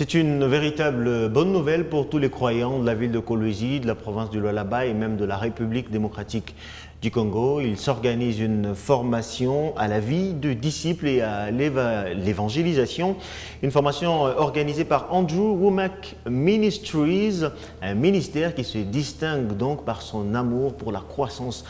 C'est une véritable bonne nouvelle pour tous les croyants de la ville de Kolwezi, de la province du Lualaba et même de la République démocratique du Congo. Il s'organise une formation à la vie de disciples et à l'évangélisation. Une formation organisée par Andrew Wommack Ministries, un ministère qui se distingue donc par son amour pour la croissance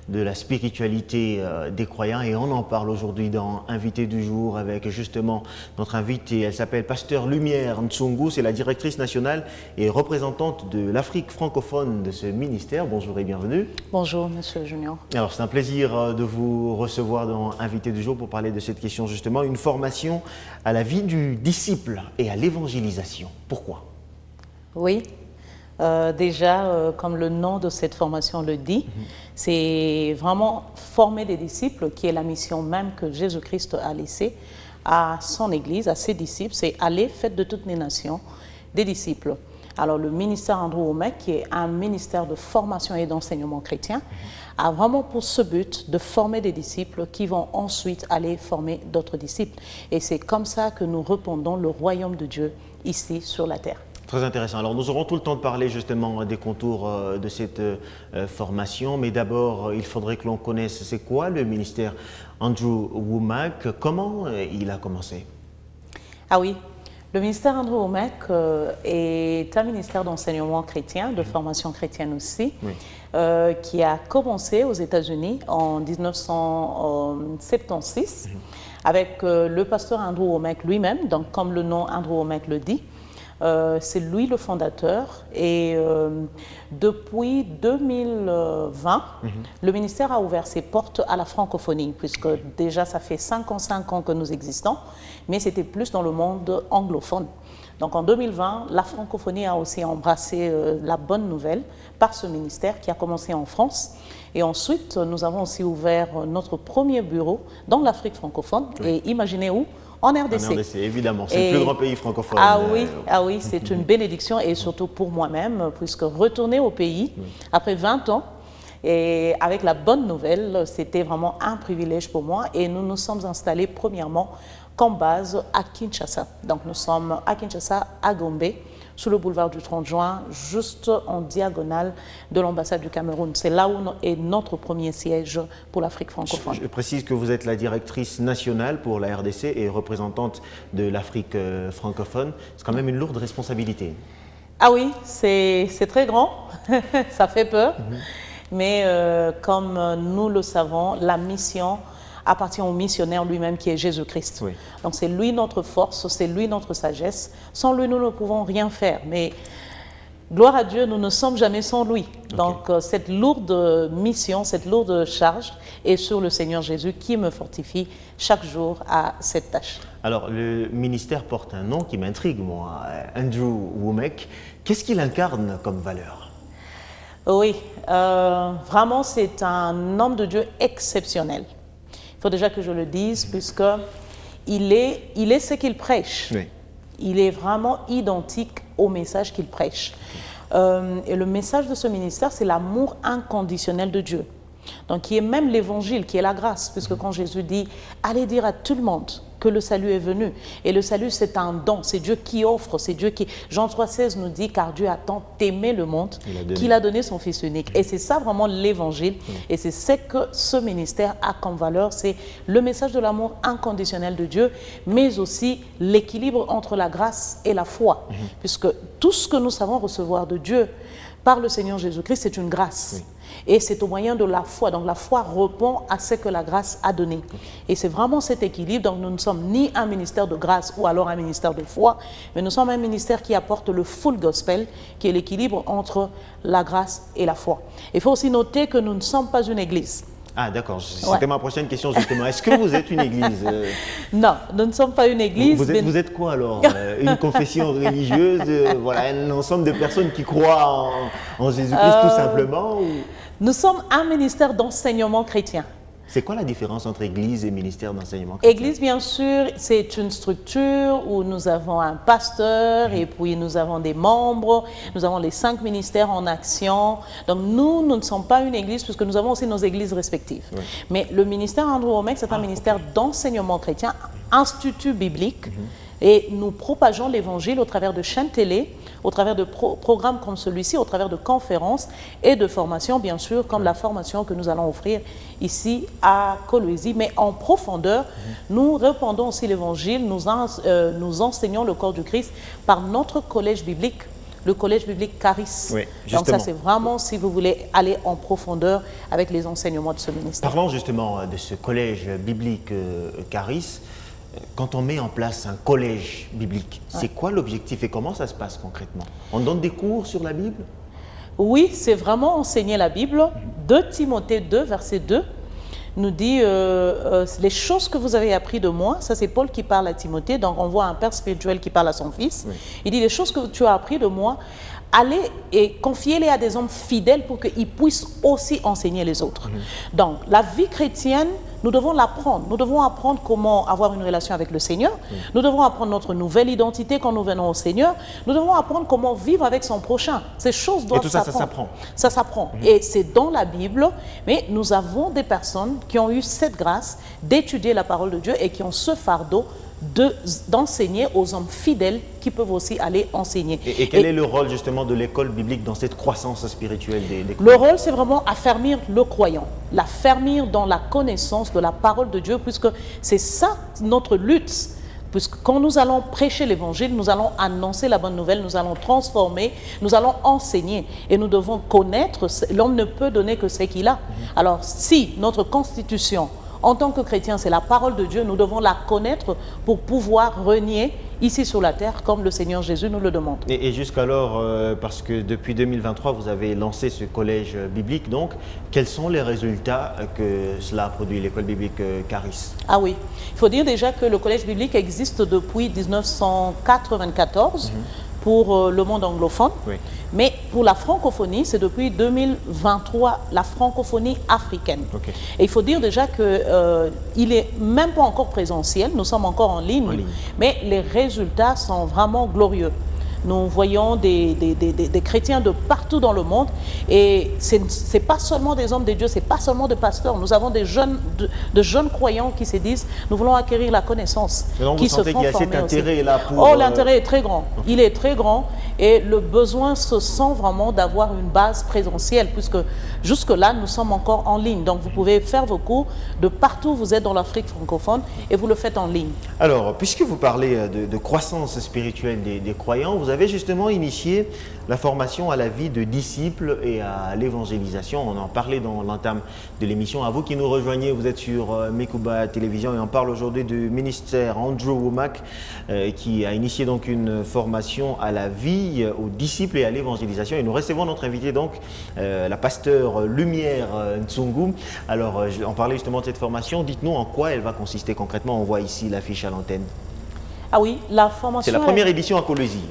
de la spiritualité des croyants, et on en parle aujourd'hui dans Invité du jour avec justement notre invitée. Elle s'appelle Pasteur Lumière Ntsungu, c'est la directrice nationale et représentante de l'Afrique francophone de ce ministère. Bonjour et bienvenue. Bonjour Monsieur Junior. Alors c'est un plaisir de vous recevoir dans Invité du jour pour parler de cette question justement, une formation à la vie du disciple et à l'évangélisation. Pourquoi? Oui. Déjà, comme le nom de cette formation le dit, c'est vraiment former des disciples, qui est la mission même que Jésus-Christ a laissée à son Église, à ses disciples, c'est aller, faites de toutes les nations des disciples. Alors le ministère Andrew Wommack, qui est un ministère de formation et d'enseignement chrétien, a vraiment pour ce but de former des disciples qui vont ensuite aller former d'autres disciples. Et c'est comme ça que nous répandons le royaume de Dieu ici sur la terre. Très intéressant. Alors nous aurons tout le temps de parler justement des contours de cette formation, mais d'abord il faudrait que l'on connaisse c'est quoi le ministère Andrew Wommack, comment il a commencé? Ah oui, le ministère Andrew Wommack est un ministère d'enseignement chrétien, de formation chrétienne aussi, oui. Qui a commencé aux États-Unis en 1976 avec le pasteur Andrew Wommack lui-même, donc comme le nom Andrew Wommack le dit. C'est lui le fondateur et depuis 2020, le ministère a ouvert ses portes à la francophonie puisque déjà ça fait 5 ans que nous existons, mais c'était plus dans le monde anglophone. Donc en 2020, la francophonie a aussi embrassé la bonne nouvelle par ce ministère qui a commencé en France. Et ensuite, nous avons aussi ouvert notre premier bureau dans l'Afrique francophone. Oui. Et imaginez où? En RDC. En RDC, évidemment. C'est le plus grand pays francophone. Ah oui, c'est une bénédiction et surtout pour moi-même, puisque retourner au pays après 20 ans, et avec la bonne nouvelle, c'était vraiment un privilège pour moi. Et nous nous sommes installés premièrement comme base à Kinshasa. Donc nous sommes à Kinshasa, à Gombe, sur le boulevard du 30 juin, juste en diagonale de l'ambassade du Cameroun. C'est là où est notre premier siège pour l'Afrique francophone. Je précise que vous êtes la directrice nationale pour la RDC et représentante de l'Afrique francophone. C'est quand même une lourde responsabilité. Ah oui, c'est très grand, ça fait peur. Mais comme nous le savons, la mission appartient au missionnaire lui-même qui est Jésus-Christ. Oui. Donc c'est lui notre force, c'est lui notre sagesse. Sans lui, nous ne pouvons rien faire. Mais gloire à Dieu, nous ne sommes jamais sans lui. Okay. Donc cette lourde mission, cette lourde charge est sur le Seigneur Jésus qui me fortifie chaque jour à cette tâche. Alors le ministère porte un nom qui m'intrigue, moi, Andrew Wommack. Qu'est-ce qu'il incarne comme valeur? Oui, vraiment c'est un homme de Dieu exceptionnel. Il faut déjà que je le dise, puisqu'il est ce qu'il prêche. Oui. Il est vraiment identique au message qu'il prêche. Et le message de ce ministère, c'est l'amour inconditionnel de Dieu. Donc, qui est même l'évangile, qui est la grâce, puisque quand Jésus dit « Allez dire à tout le monde que le salut est venu ». Et le salut, c'est un don, c'est Dieu qui offre, c'est Dieu qui... Jean 3,16 nous dit « Car Dieu a tant aimé le monde qu'il a donné son Fils unique ». Et c'est ça vraiment l'évangile. Et c'est ce que ce ministère a comme valeur, c'est le message de l'amour inconditionnel de Dieu, mais aussi l'équilibre entre la grâce et la foi. Puisque tout ce que nous savons recevoir de Dieu par le Seigneur Jésus-Christ, c'est une grâce. Oui. Et c'est au moyen de la foi. Donc la foi répond à ce que la grâce a donné. Et c'est vraiment cet équilibre. Donc nous ne sommes ni un ministère de grâce ou alors un ministère de foi, mais nous sommes un ministère qui apporte le full gospel, qui est l'équilibre entre la grâce et la foi. Il faut aussi noter que nous ne sommes pas une église. Ah d'accord, c'était ma prochaine question justement. Est-ce que vous êtes une église? Non, nous ne sommes pas une église. Vous êtes quoi alors? Une confession religieuse, voilà, un ensemble de personnes qui croient en Jésus-Christ tout simplement ou... Nous sommes un ministère d'enseignement chrétien. C'est quoi la différence entre église et ministère d'enseignement chrétien? Église, bien sûr, c'est une structure où nous avons un pasteur et puis nous avons des membres, nous avons les 5 ministères en action. Donc nous ne sommes pas une église puisque nous avons aussi nos églises respectives. Oui. Mais le ministère Andrew Wommack, c'est un ministère d'enseignement chrétien, institut biblique, Et nous propageons l'évangile au travers de chaînes télé, au travers de programmes comme celui-ci, au travers de conférences et de formations, bien sûr, comme la formation que nous allons offrir ici à Kolwezi. Mais en profondeur, nous répandons aussi l'évangile, nous enseignons le corps du Christ par notre collège biblique, le collège biblique Caris. Oui, donc ça, c'est vraiment si vous voulez aller en profondeur avec les enseignements de ce ministère. Parlons justement de ce collège biblique Caris. Quand on met en place un collège biblique, c'est quoi l'objectif et comment ça se passe concrètement? On donne des cours sur la Bible? Oui, c'est vraiment enseigner la Bible. 2 Timothée 2, verset 2, nous dit les choses que vous avez apprises de moi, ça c'est Paul qui parle à Timothée, donc on voit un père spirituel qui parle à son fils. Oui. Il dit les choses que tu as apprises de moi, allez et confiez-les à des hommes fidèles pour qu'ils puissent aussi enseigner les autres. Donc la vie chrétienne, nous devons l'apprendre. Nous devons apprendre comment avoir une relation avec le Seigneur. Nous devons apprendre notre nouvelle identité quand nous venons au Seigneur. Nous devons apprendre comment vivre avec son prochain. Ces choses doivent s'apprendre. Et tout ça, ça s'apprend. Ça s'apprend. Et c'est dans la Bible. Mais nous avons des personnes qui ont eu cette grâce d'étudier la parole de Dieu et qui ont ce fardeau d'enseigner aux hommes fidèles qui peuvent aussi aller enseigner. Et quel est le rôle justement de l'école biblique dans cette croissance spirituelle des croyants? Le rôle, c'est vraiment affermir le croyant, l'affermir dans la connaissance de la parole de Dieu, puisque c'est ça notre lutte. Puisque quand nous allons prêcher l'évangile, nous allons annoncer la bonne nouvelle, nous allons transformer, nous allons enseigner. Et nous devons connaître, l'homme ne peut donner que ce qu'il a. Alors si notre constitution, en tant que chrétien, c'est la parole de Dieu, nous devons la connaître pour pouvoir renier ici sur la terre, comme le Seigneur Jésus nous le demande. Et jusqu'alors, parce que depuis 2023, vous avez lancé ce collège biblique, donc, quels sont les résultats que cela a produit, l'école biblique Caris? Ah oui, il faut dire déjà que le collège biblique existe depuis 1994 pour le monde anglophone. Oui. Mais pour la francophonie, c'est depuis 2023, la francophonie africaine. Okay. Et il faut dire déjà qu'il n'est même pas encore présentiel, nous sommes encore en ligne, mais les résultats sont vraiment glorieux. Nous voyons des chrétiens de partout dans le monde et ce n'est pas seulement des hommes de Dieu, ce n'est pas seulement des pasteurs. Nous avons de jeunes croyants qui se disent nous voulons acquérir la connaissance. Et donc, qui vous sentez qu'il y a cet intérêt là pour... Oh, l'intérêt est très grand. Il est très grand et le besoin se sent vraiment d'avoir une base présentielle puisque jusque-là, nous sommes encore en ligne. Donc, vous pouvez faire vos cours de partout où vous êtes dans l'Afrique francophone et vous le faites en ligne. Alors, puisque vous parlez de croissance spirituelle des croyants, vous avez justement initié la formation à la vie de disciples et à l'évangélisation. On en parlait dans l'entame de l'émission. À vous qui nous rejoignez, vous êtes sur Mekuba Télévision et on parle aujourd'hui du ministère Andrew Wommack qui a initié donc une formation à la vie, aux disciples et à l'évangélisation. Et nous recevons notre invité donc, la pasteur Lumière Ntsongu. Alors, on parlait justement de cette formation. Dites-nous en quoi elle va consister concrètement. On voit ici l'affiche à l'antenne. Ah oui, la formation... C'est la première édition à Kolwezi.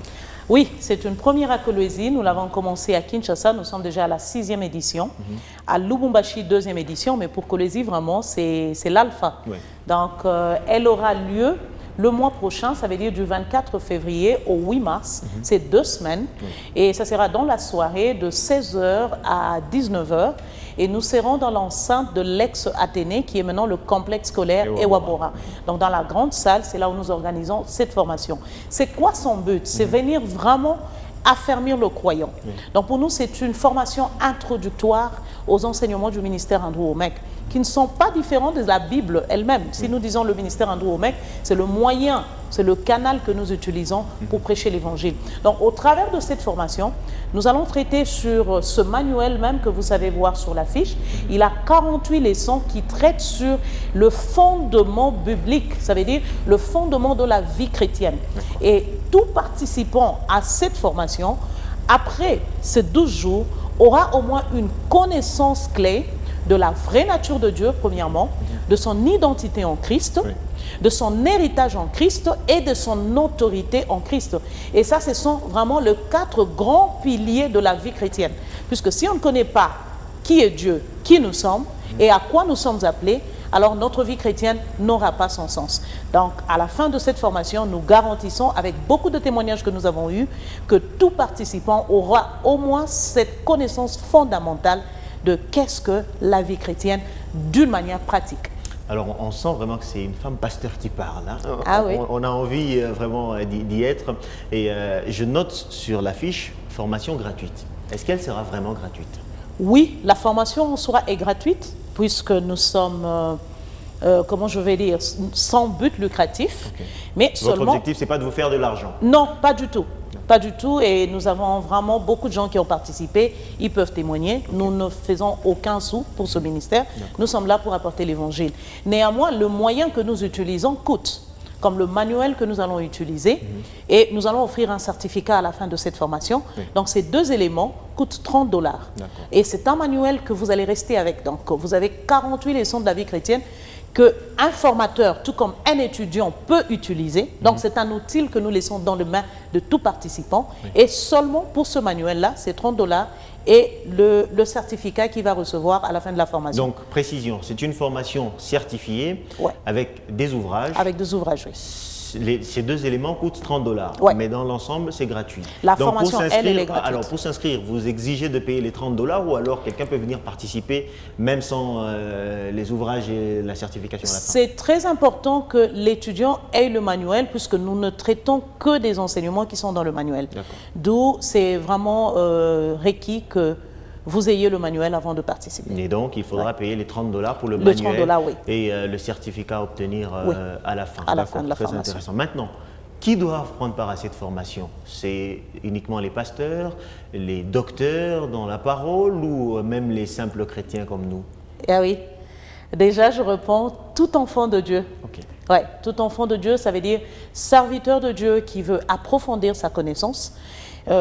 Oui, c'est une première à Kolwezi. Nous l'avons commencé à Kinshasa. Nous sommes déjà à la 6e édition. À Lubumbashi, 2e édition. Mais pour Kolwezi, vraiment, c'est l'alpha. Oui. Donc, elle aura lieu le mois prochain. Ça veut dire du 24 février au 8 mars. C'est 2 semaines. Oui. Et ça sera dans la soirée de 16h à 19h. Et nous serons dans l'enceinte de l'ex-Athénée, qui est maintenant le complexe scolaire Ewabora. Donc dans la grande salle, c'est là où nous organisons cette formation. C'est quoi son but? C'est venir vraiment affermir le croyant. Donc pour nous, c'est une formation introductoire aux enseignements du ministère Andrew Wommack, qui ne sont pas différents de la Bible elle-même. Si nous disons le ministère Andrew Wommack, c'est le moyen, c'est le canal que nous utilisons pour prêcher l'évangile. Donc au travers de cette formation, nous allons traiter sur ce manuel même que vous savez voir sur l'affiche. Il a 48 leçons qui traitent sur le fondement biblique, ça veut dire le fondement de la vie chrétienne. Et tout participant à cette formation, après ces 12 jours, aura au moins une connaissance clé de la vraie nature de Dieu, premièrement, de son identité en Christ, de son héritage en Christ et de son autorité en Christ. Et ça, ce sont vraiment les 4 grands piliers de la vie chrétienne. Puisque si on ne connaît pas qui est Dieu, qui nous sommes et à quoi nous sommes appelés, alors notre vie chrétienne n'aura pas son sens. Donc, à la fin de cette formation, nous garantissons, avec beaucoup de témoignages que nous avons eus, que tout participant aura au moins cette connaissance fondamentale de qu'est-ce que la vie chrétienne d'une manière pratique. Alors, on sent vraiment que c'est une femme pasteur qui parle. Hein. Ah oui. On a envie vraiment d'y être. Et je note sur l'affiche, formation gratuite. Est-ce qu'elle sera vraiment gratuite? Oui, la formation en soi est gratuite, puisque nous sommes, comment je vais dire, sans but lucratif. Okay. Mais Votre objectif, ce n'est pas de vous faire de l'argent? Non, pas du tout. Pas du tout, et nous avons vraiment beaucoup de gens qui ont participé, ils peuvent témoigner. Okay. Nous ne faisons aucun sou pour ce ministère, nous sommes là pour apporter l'évangile. Néanmoins, le moyen que nous utilisons coûte, comme le manuel que nous allons utiliser, et nous allons offrir un certificat à la fin de cette formation. Donc ces deux éléments coûtent $30. Et c'est un manuel que vous allez rester avec. Donc vous avez 48 leçons de la vie chrétienne qu'un formateur, tout comme un étudiant, peut utiliser. Donc, c'est un outil que nous laissons dans les mains de tout participant. Et seulement pour ce manuel-là, c'est $30 et le certificat qu'il va recevoir à la fin de la formation. Donc, précision, c'est une formation certifiée avec des ouvrages. Avec des ouvrages, oui. Ces deux éléments coûtent $30, mais dans l'ensemble, c'est gratuit. La formation, elle est gratuite. Alors, pour s'inscrire, vous exigez de payer les $30 ou alors quelqu'un peut venir participer même sans les ouvrages et la certification à la fin? C'est très important que l'étudiant ait le manuel puisque nous ne traitons que des enseignements qui sont dans le manuel. D'où c'est vraiment requis que vous ayez le manuel avant de participer. Et donc, il faudra payer les $30 pour le manuel oui. et le certificat à obtenir à la fin. À la fin de la très formation. Intéressant. Maintenant, qui doivent prendre part à cette formation? C'est uniquement les pasteurs, les docteurs dans la parole ou même les simples chrétiens comme nous? Ah oui. Déjà, je réponds tout enfant de Dieu. Okay. Ouais, tout enfant de Dieu, ça veut dire serviteur de Dieu qui veut approfondir sa connaissance.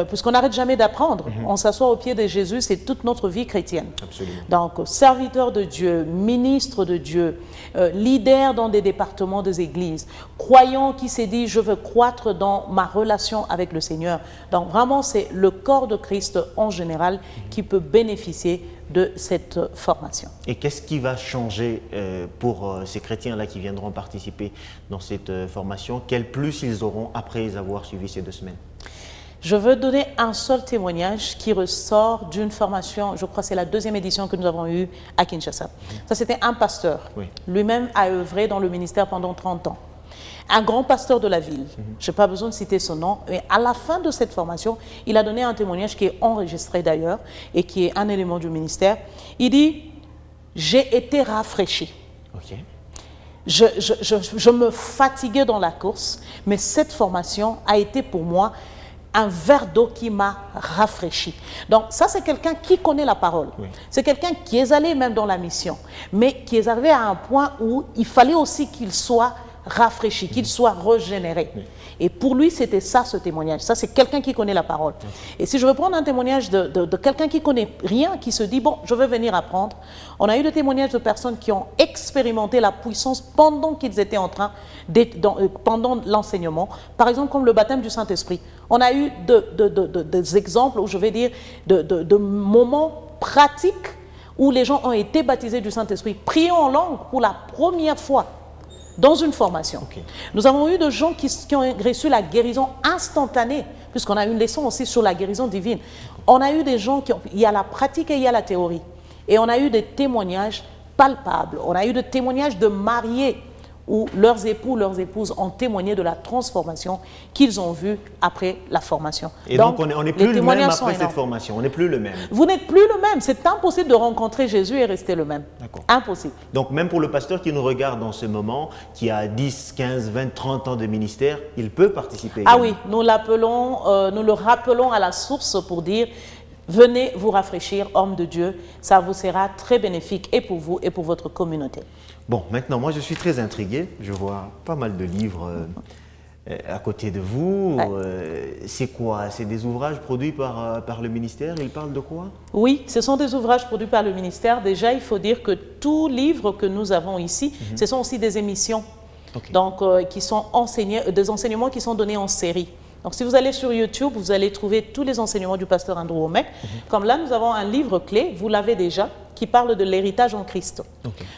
Puisqu'on n'arrête jamais d'apprendre. On s'assoit au pied de Jésus, c'est toute notre vie chrétienne. Absolument. Donc, serviteur de Dieu, ministre de Dieu, leader dans des départements des églises, croyant qui s'est dit, je veux croître dans ma relation avec le Seigneur. Donc, vraiment, c'est le corps de Christ en général qui peut bénéficier de cette formation. Et qu'est-ce qui va changer pour ces chrétiens-là qui viendront participer dans cette formation? Quel plus ils auront après avoir suivi ces 2 semaines? Je veux donner un seul témoignage qui ressort d'une formation, je crois que c'est la 2e édition que nous avons eue à Kinshasa. Ça, c'était un pasteur. Lui-même a œuvré dans le ministère pendant 30 ans. Un grand pasteur de la ville. Je n'ai pas besoin de citer son nom. Mais à la fin de cette formation, il a donné un témoignage qui est enregistré d'ailleurs et qui est un élément du ministère. Il dit, j'ai été rafraîchi. Je me fatiguais dans la course, mais cette formation a été pour moi un verre d'eau qui m'a rafraîchi. Donc ça, c'est quelqu'un qui connaît la parole. C'est quelqu'un qui est allé même dans la mission, mais qui est arrivé à un point où il fallait aussi qu'il soit rafraîchi, qu'il soit régénéré. Et pour lui, c'était ça, ce témoignage. Ça, c'est quelqu'un qui connaît la parole. Et si je veux prendre un témoignage de quelqu'un qui connaît rien, qui se dit, bon, je veux venir apprendre. On a eu des témoignages de personnes qui ont expérimenté la puissance pendant qu'ils étaient en train, pendant l'enseignement. Par exemple, comme le baptême du Saint-Esprit. On a eu des exemples où je vais dire de moments pratiques où les gens ont été baptisés du Saint-Esprit, priés en langue pour la première fois dans une formation. Nous avons eu des gens qui ont reçu la guérison instantanée, puisqu'on a eu une leçon aussi sur la guérison divine. On a eu des gens il y a la pratique et il y a la théorie. Et on a eu des témoignages palpables. On a eu des témoignages de mariés où leurs époux, leurs épouses ont témoigné de la transformation qu'ils ont vue après la formation. Et donc on n'est plus le même après cette formation, on n'est plus le même. Vous n'êtes plus le même, c'est impossible de rencontrer Jésus et rester le même. Impossible. Donc même pour le pasteur qui nous regarde en ce moment, qui a 10, 15, 20, 30 ans de ministère, il peut participer également. Ah oui, nous le rappelons à la source pour dire, venez vous rafraîchir, homme de Dieu, ça vous sera très bénéfique et pour vous et pour votre communauté. Bon, maintenant, moi, je suis très intrigué. Je vois pas mal de livres à côté de vous. C'est quoi? C'est des ouvrages produits par le ministère? Ils parlent de quoi? Oui, ce sont des ouvrages produits par le ministère. Déjà, il faut dire que tous livres que nous avons ici, ce sont aussi des émissions. Donc, qui sont des enseignements qui sont donnés en série. Donc, si vous allez sur YouTube, vous allez trouver tous les enseignements du pasteur Andrew Wommack. Comme là, nous avons un livre clé, vous l'avez déjà, qui parle de l'héritage en Christ.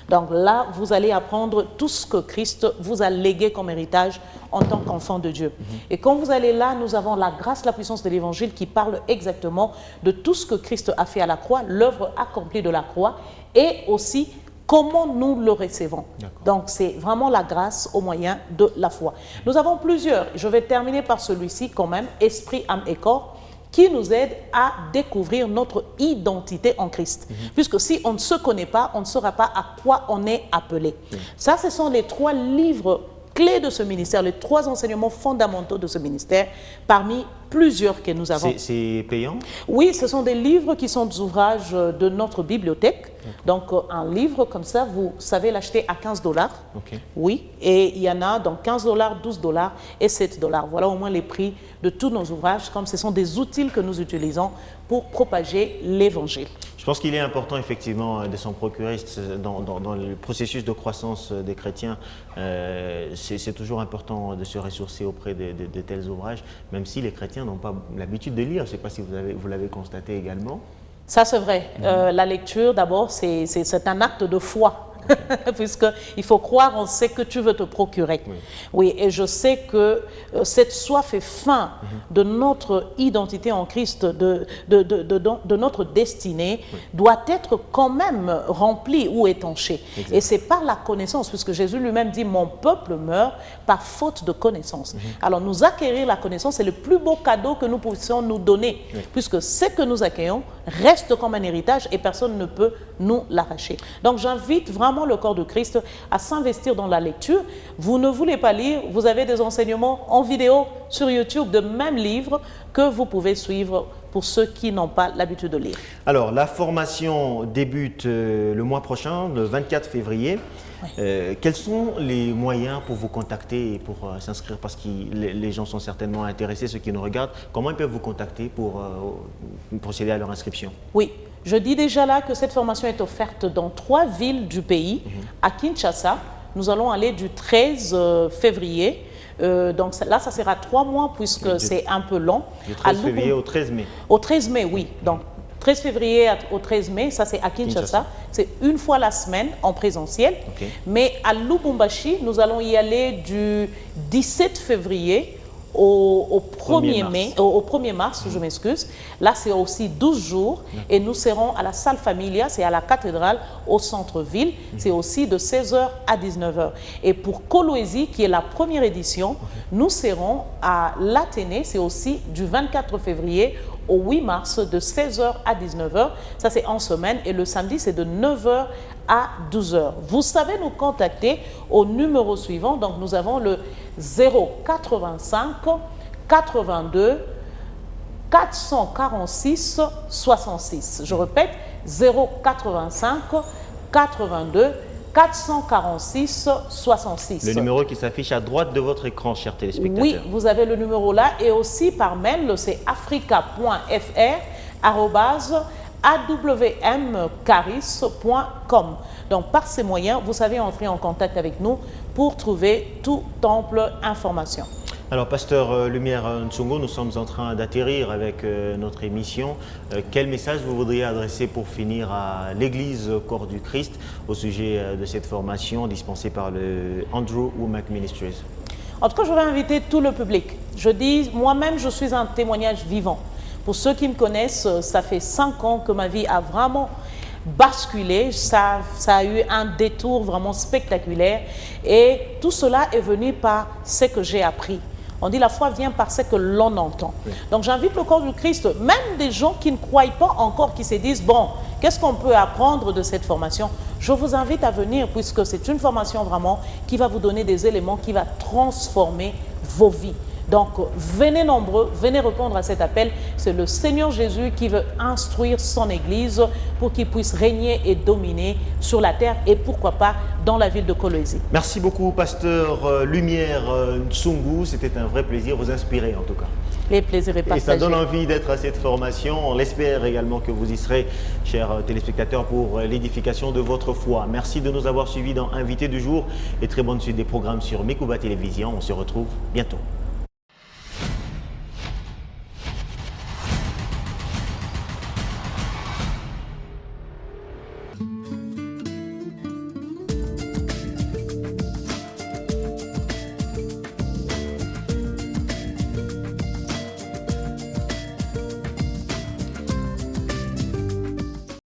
Donc là, vous allez apprendre tout ce que Christ vous a légué comme héritage en tant qu'enfant de Dieu. Et quand vous allez là, nous avons la grâce, la puissance de l'Évangile qui parle exactement de tout ce que Christ a fait à la croix, l'œuvre accomplie de la croix, et aussi comment nous le recevons. Donc, c'est vraiment la grâce au moyen de la foi. Nous avons plusieurs. Je vais terminer par celui-ci quand même, Esprit, âme et corps, qui nous aide à découvrir notre identité en Christ. Puisque si on ne se connaît pas, on ne saura pas à quoi on est appelé. Ça, ce sont les 3 livres clés de ce ministère, les 3 enseignements fondamentaux de ce ministère, parmi plusieurs que nous avons. C'est payant? Oui, ce sont des livres qui sont des ouvrages de notre bibliothèque. Donc, un livre comme ça, vous savez l'acheter à 15 $. Oui, et il y en a donc 15 $, 12 $ et 7 $. Voilà au moins les prix de tous nos ouvrages, comme ce sont des outils que nous utilisons pour propager l'Évangile. Je pense qu'il est important effectivement de s'en procurer dans le processus de croissance des chrétiens. C'est toujours important de se ressourcer auprès de tels ouvrages, même si les chrétiens n'ont pas l'habitude de lire. Je ne sais pas si vous l'avez constaté également. Ça, c'est vrai. La lecture, d'abord, c'est un acte de foi. Puisqu'il faut croire en ce que tu veux te procurer. Oui, et je sais que cette soif et faim de notre identité en Christ, de notre destinée, doit être quand même remplie ou étanchée. Et c'est par la connaissance, puisque Jésus lui-même dit « Mon peuple meurt par faute de connaissance ». Alors, nous acquérir la connaissance, c'est le plus beau cadeau que nous puissions nous donner, puisque ce que nous accueillons reste comme un héritage et personne ne peut nous l'arracher. Donc, j'invite vraiment le corps de Christ à s'investir dans la lecture. Vous ne voulez pas lire, vous avez des enseignements en vidéo sur YouTube de mêmes livres que vous pouvez suivre pour ceux qui n'ont pas l'habitude de lire. Alors, la formation débute le mois prochain, le 24 février. Quels sont les moyens pour vous contacter et pour s'inscrire? Parce que les gens sont certainement intéressés, ceux qui nous regardent. Comment ils peuvent vous contacter pour procéder à leur inscription? Oui. Je dis déjà là que cette formation est offerte dans 3 villes du pays. À Kinshasa, nous allons aller du 13 février. Donc là, ça sera 3 mois puisque c'est un peu long. Du 13 février au 13 mai. Au 13 mai, oui. Donc 13 février au 13 mai, ça c'est à Kinshasa. C'est une fois la semaine en présentiel. Mais à Lubumbashi, nous allons y aller du 17 février au 1er mars, je m'excuse. Là, c'est aussi 12 jours et nous serons à la salle Familia, c'est à la cathédrale au centre-ville. C'est aussi de 16h à 19h. Et pour Kolwezi, qui est la première édition, nous serons à l'Athénée, c'est aussi du 24 février au 8 mars de 16h à 19h. Ça, c'est en semaine. Et le samedi, c'est de 9h à 12h. Vous savez nous contacter au numéro suivant. Donc, nous avons le 085 82 446 66. Je répète, 085 82 446 66. Le numéro qui s'affiche à droite de votre écran, chers téléspectateurs. Oui, vous avez le numéro là. Et aussi par mail, c'est africa.fr@awmcaris.com. Donc, par ces moyens, vous savez entrer en contact avec nous pour trouver toute ample information. Alors, Pasteur Lumière Nsongo, nous sommes en train d'atterrir avec notre émission. Quel message vous voudriez adresser pour finir à l'Église Corps du Christ au sujet de cette formation dispensée par le Andrew Wommack Ministries? En tout cas, je vais inviter tout le public. Je dis, moi-même, je suis un témoignage vivant. Pour ceux qui me connaissent, ça fait 5 ans que ma vie a vraiment basculé. Ça a eu un détour vraiment spectaculaire. Et tout cela est venu par ce que j'ai appris. On dit la foi vient par ce que l'on entend. Donc j'invite le corps du Christ, même des gens qui ne croient pas encore, qui se disent, bon, qu'est-ce qu'on peut apprendre de cette formation? Je vous invite à venir puisque c'est une formation vraiment qui va vous donner des éléments qui va transformer vos vies. Donc, venez nombreux, venez répondre à cet appel. C'est le Seigneur Jésus qui veut instruire son Église pour qu'il puisse régner et dominer sur la terre et pourquoi pas dans la ville de Kolwezi. Merci beaucoup, Pasteur Lumière Nsongo. C'était un vrai plaisir, vous inspirer en tout cas. Les plaisirs est partagé. Et ça donne envie d'être à cette formation. On l'espère également que vous y serez, chers téléspectateurs, pour l'édification de votre foi. Merci de nous avoir suivis dans Invité du jour et très bonne suite des programmes sur Mekouba Télévision. On se retrouve bientôt.